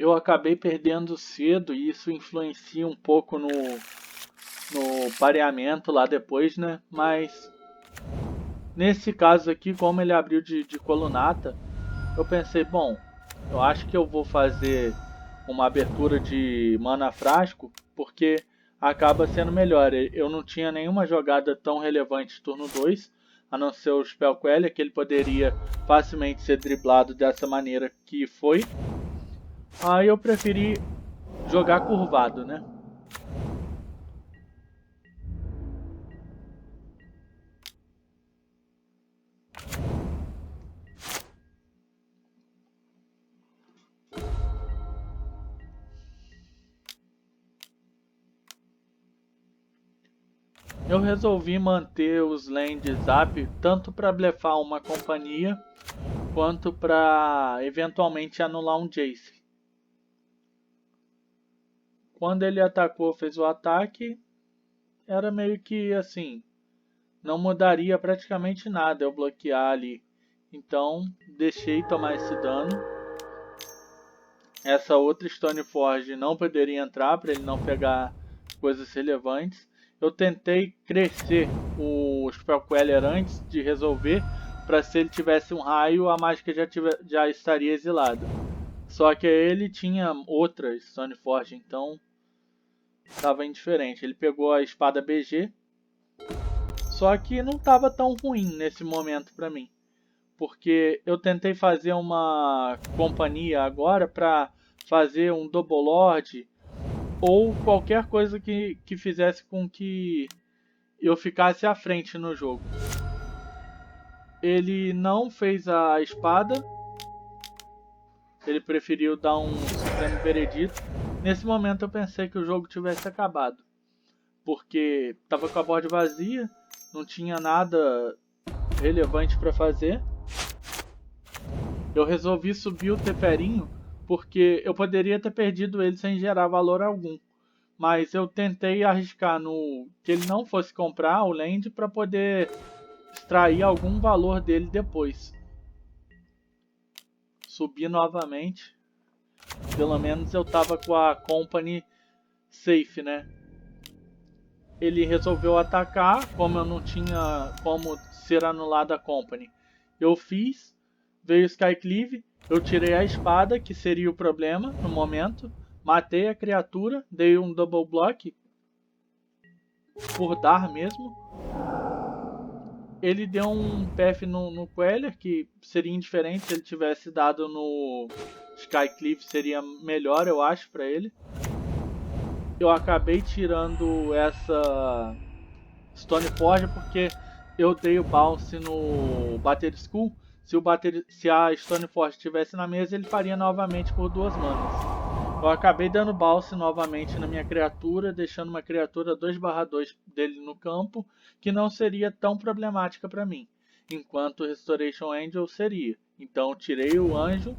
eu acabei perdendo cedo e isso influencia um pouco no pareamento lá depois, né? Mas nesse caso aqui, como ele abriu de colunata, eu pensei, bom, eu acho que eu vou fazer uma abertura de mana frasco, porque acaba sendo melhor. Eu não tinha nenhuma jogada tão relevante turno 2, a não ser o Spell Queller, que ele poderia facilmente ser driblado dessa maneira que foi. Aí eu preferi jogar curvado, né? Eu resolvi manter os lands up tanto para blefar uma companhia quanto para eventualmente anular um Jace. Quando ele atacou, fez o ataque, era meio que assim, não mudaria praticamente nada eu bloquear ali. Então, deixei tomar esse dano. Essa outra Stoneforge não poderia entrar para ele não pegar coisas relevantes. Eu tentei crescer o Spell Queller antes de resolver, para se ele tivesse um raio, a mágica já estaria exilada. Só que ele tinha outra Stoneforge, então estava indiferente. Ele pegou a espada BG, só que não estava tão ruim nesse momento para mim, porque eu tentei fazer uma companhia agora para fazer um Double Lord ou qualquer coisa que fizesse com que eu ficasse à frente no jogo. Ele não fez a espada, ele preferiu dar um Supremo Veredito. Nesse momento eu pensei que o jogo tivesse acabado, porque estava com a board vazia, não tinha nada relevante para fazer. Eu resolvi subir o Teferinho porque eu poderia ter perdido ele sem gerar valor algum. Mas eu tentei arriscar no que ele não fosse comprar o land para poder extrair algum valor dele depois. Subi novamente. Pelo menos eu tava com a company safe, né? Ele resolveu atacar, como eu não tinha como ser anulada a company. Eu fiz, veio o Skycleave, eu tirei a espada, que seria o problema no momento. Matei a criatura, dei um double block, por dar mesmo. Ele deu um PF no Queller, que seria indiferente se ele tivesse dado no Skycleave, seria melhor, eu acho, pra ele. Eu acabei tirando essa Stoneforge porque eu dei o bounce no Battle School. Se a Stoneforge estivesse na mesa, ele faria novamente por 2 manas. Eu acabei dando bounce novamente na minha criatura, deixando uma criatura 2/2 dele no campo, que não seria tão problemática para mim, enquanto o Restoration Angel seria. Então tirei o anjo,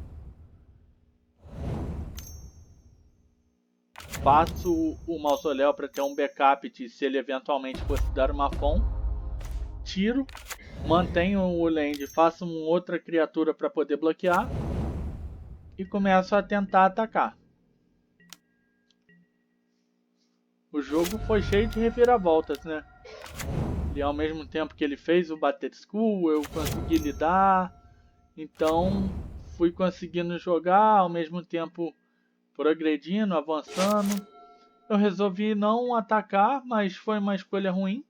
faço o mausoléu para ter um backup de se ele eventualmente fosse dar uma FOM, tiro, mantenho o land, faço uma outra criatura para poder bloquear e começo a tentar atacar. O jogo foi cheio de reviravoltas, né? E ao mesmo tempo que ele fez o Battle School, eu consegui lidar. Então fui conseguindo jogar, ao mesmo tempo progredindo, avançando. Eu resolvi não atacar, mas foi uma escolha ruim,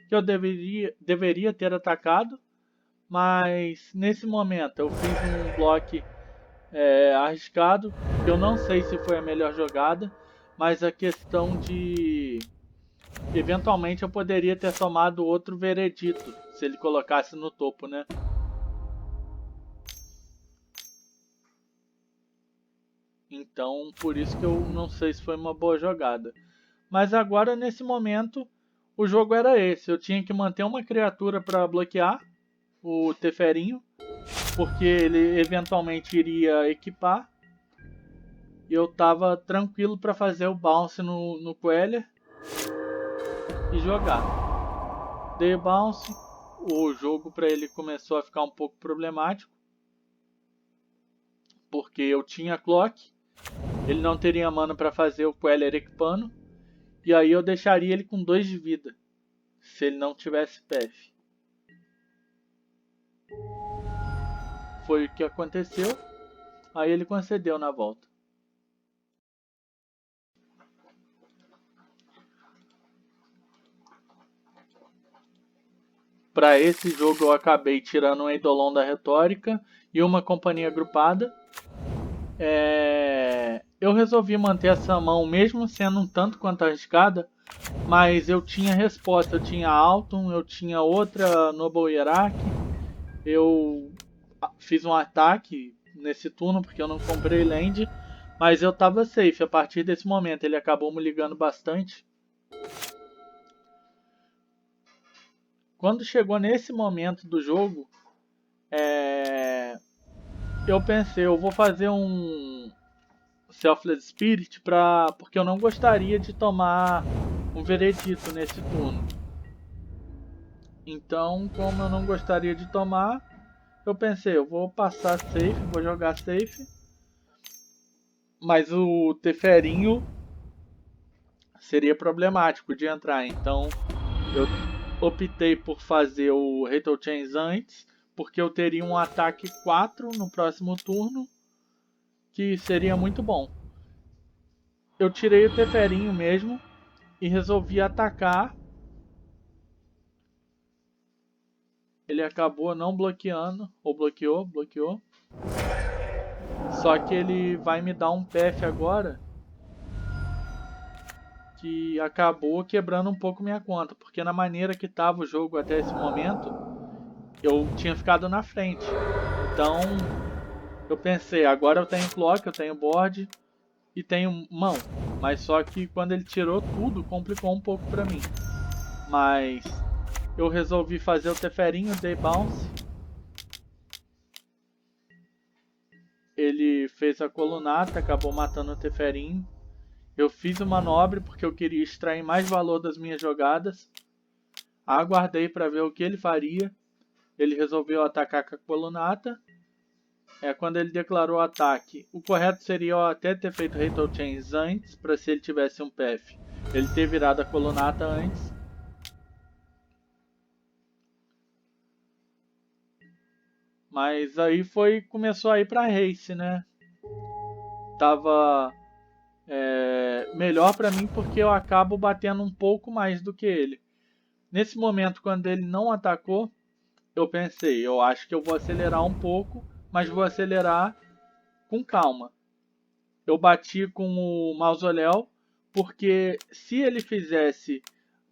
que eu deveria ter atacado. Mas nesse momento eu fiz um bloco arriscado. Eu não sei se foi a melhor jogada, mas a questão de... Eventualmente eu poderia ter tomado outro veredito se ele colocasse no topo, né? Então, por isso que eu não sei se foi uma boa jogada. Mas agora, nesse momento, o jogo era esse. Eu tinha que manter uma criatura para bloquear o Teferinho, porque ele eventualmente iria equipar. E eu tava tranquilo para fazer o bounce no Queller e jogar. Dei bounce, o jogo para ele começou a ficar um pouco problemático, porque eu tinha clock ele não teria mana para fazer o Queller Equipando. E aí eu deixaria ele com 2 de vida, se ele não tivesse PF. Foi o que aconteceu, aí ele concedeu na volta. Para esse jogo eu acabei tirando um Eidolon da Retórica e uma Companhia Agrupada. Eu resolvi manter essa mão mesmo sendo um tanto quanto arriscada, mas eu tinha resposta, eu tinha Alton, eu tinha outra Noble Hierarch, eu fiz um ataque nesse turno porque eu não comprei land, mas eu tava safe. A partir desse momento ele acabou me ligando bastante. Quando chegou nesse momento do jogo, eu pensei, eu vou fazer um Selfless Spirit porque eu não gostaria de tomar um veredito nesse turno. Então, como eu não gostaria de tomar, eu pensei, eu vou passar safe, vou jogar safe. Mas o Teferinho seria problemático de entrar, então eu optei por fazer o Rattle Chains antes, porque eu teria um ataque 4 no próximo turno, que seria muito bom. Eu tirei o Teferinho mesmo e resolvi atacar. Ele acabou não bloqueando, ou bloqueou. Só que ele vai me dar um PF agora, que acabou quebrando um pouco minha conta, porque na maneira que estava o jogo até esse momento, eu tinha ficado na frente. Então eu pensei, agora eu tenho clock, eu tenho board e tenho mão. Mas só que quando ele tirou tudo, complicou um pouco pra mim. Mas eu resolvi fazer o Teferinho, dei bounce. Ele fez a colunata, acabou matando o Teferinho. Eu fiz uma nobre porque eu queria extrair mais valor das minhas jogadas. Aguardei para ver o que ele faria. Ele resolveu atacar com a colunata. Quando ele declarou o ataque, o correto seria eu até ter feito Rattle Chains antes, para se ele tivesse um PF, ele ter virado a colunata antes. Mas aí começou a ir para race, né? Tava melhor para mim porque eu acabo batendo um pouco mais do que ele. Nesse momento, quando ele não atacou, eu pensei, eu acho que eu vou acelerar um pouco, mas vou acelerar com calma. Eu bati com o mausoléu, porque se ele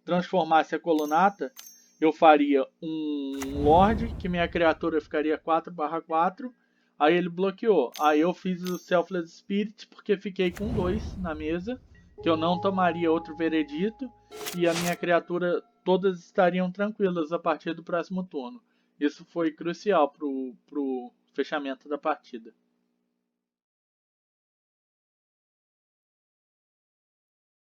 transformasse a colunata, eu faria um Lorde, que minha criatura ficaria 4/4, aí ele bloqueou. Aí eu fiz o Selfless Spirit, porque fiquei com 2 na mesa, que eu não tomaria outro veredito, e a minha criatura todas estariam tranquilas a partir do próximo turno. Isso foi crucial pro fechamento da partida.